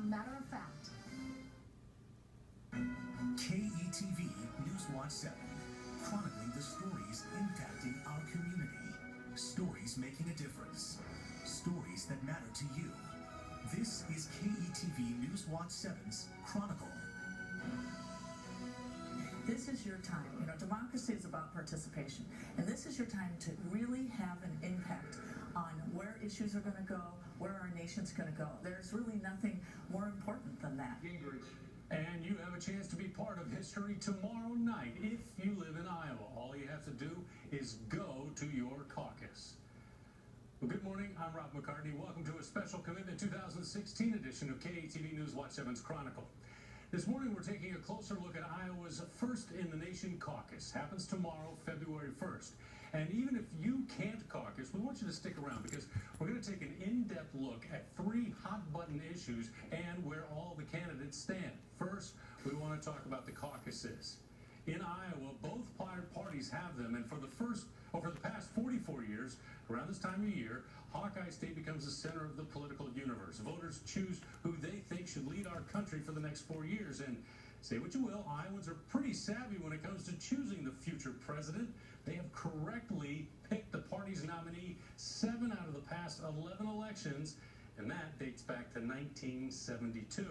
on Matter of Fact. KETV News Watch 7, chronicling the stories impacting our community. Stories making a difference. Stories that matter to you. This is KETV News Watch 7's Chronicle. This is your time. You know, democracy is about participation. And this is your time to really have an impact on where issues are going to go, where our nation's going to go. There's really nothing more important than that. Gingrich. And you have a chance to be part of history tomorrow night if you live in Iowa. All you have to do is go to your caucus. Well, good morning. I'm Rob McCartney. Welcome to a special Commitment 2016 edition of KETV News Watch 7's Chronicle. This morning, we're taking a closer look at Iowa's First in the Nation caucus. Happens tomorrow, February 1st. And even if you can't caucus, we want you to stick around because we're going to take an in-depth look at 3 hot-button issues and where all the candidates stand. First, we want to talk about the caucuses. In Iowa, both parties have them, and for the past 44 years, around this time of year, Hawkeye State becomes the center of the political universe. Voters choose who they think should lead our country for the next 4 years, and say what you will, Iowans are pretty savvy when it comes to choosing the future president. They have correctly picked the party's nominee 7 out of the past 11 elections, and that dates back to 1972.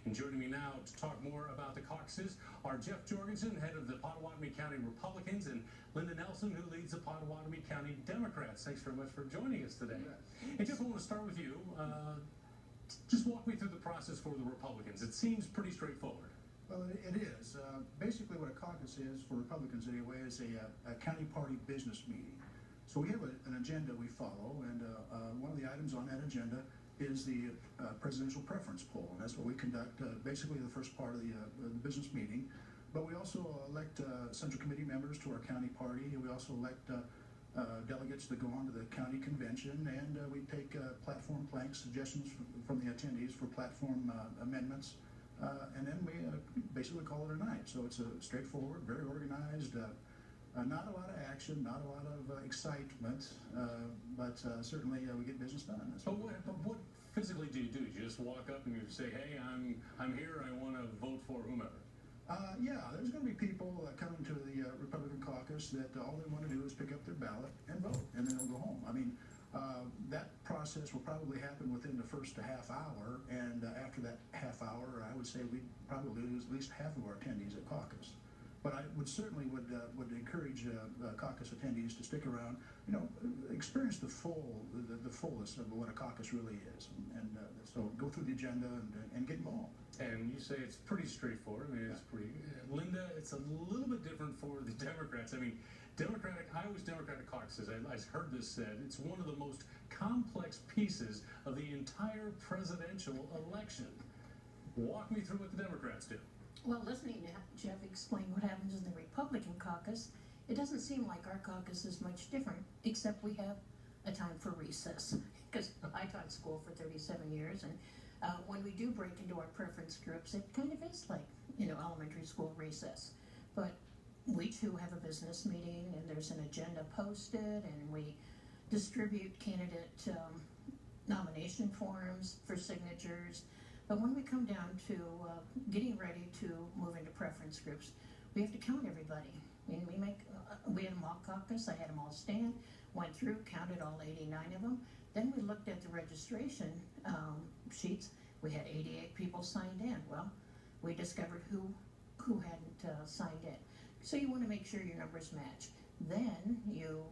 And joining me now to talk more about the caucuses are Jeff Jorgensen, head of the Pottawatomie County Republicans, and Linda Nelson, who leads the Pottawatomie County Democrats. Thanks very much for joining us today. And Jeff, I want to start with you. Just walk me through the process for the Republicans. It seems pretty straightforward. Well, it is. Basically, what a caucus is, for Republicans anyway, is a county party business meeting. So we have an agenda we follow, and one of the items on that agenda is the presidential preference poll. And that's what we conduct, basically the first part of the business meeting. But we also elect central committee members to our county party. We also elect delegates that go on to the county convention, and we take platform planks, suggestions from the attendees for platform amendments. And then we basically call it a night. So it's straightforward, very organized, not a lot of action, not a lot of excitement, but certainly we get business done. But what physically do? You just walk up and you say, hey, I'm here, I want to vote for whomever? Yeah, there's going to be people coming to the Republican caucus that all they want to do is pick up their ballot and vote, and then they'll go home. I mean, that process will probably happen within the first half hour, and after that half hour, I would say we'd probably lose at least half of our attendees at caucus. But I would certainly would encourage caucus attendees to stick around, you know, experience the fullness of what a caucus really is, and so go through the agenda and get involved. And you say it's pretty straightforward. I mean, it's pretty. Linda, it's a little bit different for the Democrats. I mean, Iowa's Democratic caucuses, I've heard this said, it's one of the most complex pieces of the entire presidential election. Walk me through what the Democrats do. Well, listening to Jeff explain what happens in the Republican caucus, it doesn't seem like our caucus is much different, except we have a time for recess. Because I taught school for 37 years, and when we do break into our preference groups, it kind of is like, you know, elementary school recess. But we too have a business meeting, and there's an agenda posted, and we distribute candidate nomination forms for signatures. But when we come down to getting ready to move into preference groups, we have to count everybody. I mean, we had a mock caucus. I had them all stand, went through, counted all 89 of them. Then we looked at the registration sheets. We had 88 people signed in. Well, we discovered who hadn't signed in. So you want to make sure your numbers match. Then you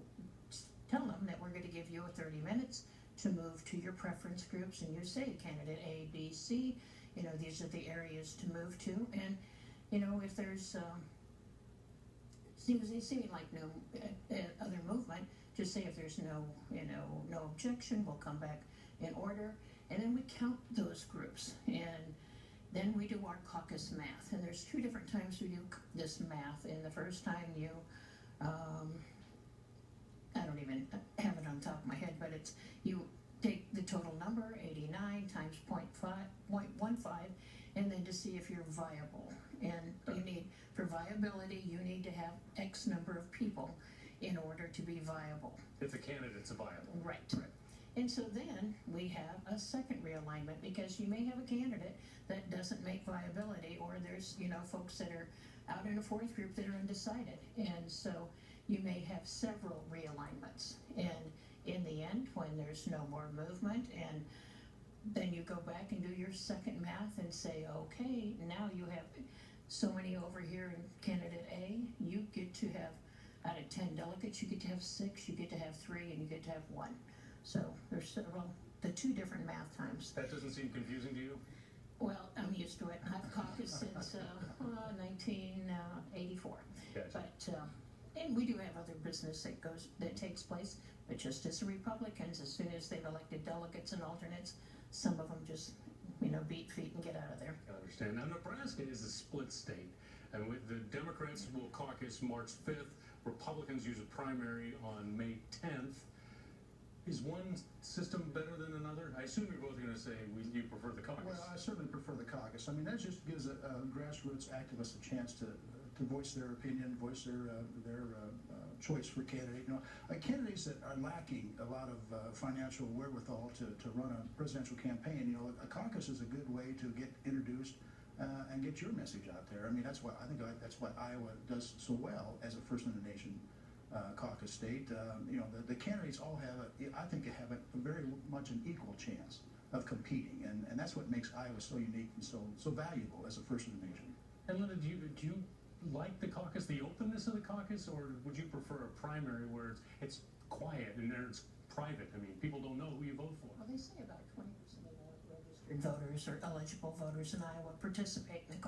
tell them that we're going to give you 30 minutes to move to your preference groups, and you say candidate A, B, C, you know, these are the areas to move to. And, you know, if there's seeming like no other movement, just say if there's no objection, we'll come back in order. And then we count those groups, and then we do our caucus math. And there's 2 different times we do this math. And the first time you, I don't even have it on top of my head, but it's, you take the total number, 89 times 0.15, and then to see if you're viable. And you need, for viability, you need to have X number of people in order to be viable. If the candidate's viable. Right. And so then we have a second realignment, because you may have a candidate that doesn't make viability, or there's, folks that are out in a fourth group that are undecided. And so you may have several realignments. And in the end, when there's no more movement, and then you go back and do your second math and say, okay, now you have so many over here in candidate A, you get to have, out of 10 delegates, you get to have 6, you get to have 3, and you get to have 1. So there's several, the 2 different math times. That doesn't seem confusing to you? Well, I'm used to it. I've caucused since 1984. Gotcha. But and we do have other business that takes place. But just as the Republicans, as soon as they've elected delegates and alternates, some of them just beat feet and get out of there. I understand. Now, Nebraska is a split state, and with the Democrats will caucus March 5th. Republicans use a primary on May 10th. Is one system better than another? I assume you're both going to say you prefer the caucus. Well, I certainly prefer the caucus. I mean, that just gives a grassroots activist a chance to voice their opinion, voice their choice for candidate. Candidates that are lacking a lot of financial wherewithal to run a presidential campaign, a caucus is a good way to get introduced and get your message out there. I mean, that's what Iowa does so well as a first in the nation caucus state. The candidates all have I think they have a very much an equal chance of competing, and that's what makes Iowa so unique and so valuable as a first in the nation. And Linda, do you like the caucus, the openness of the caucus, or would you prefer a primary where it's quiet and there it's private? I mean, people don't know who you vote for. Well, they say about 20% of the registered voters or eligible voters in Iowa participate in the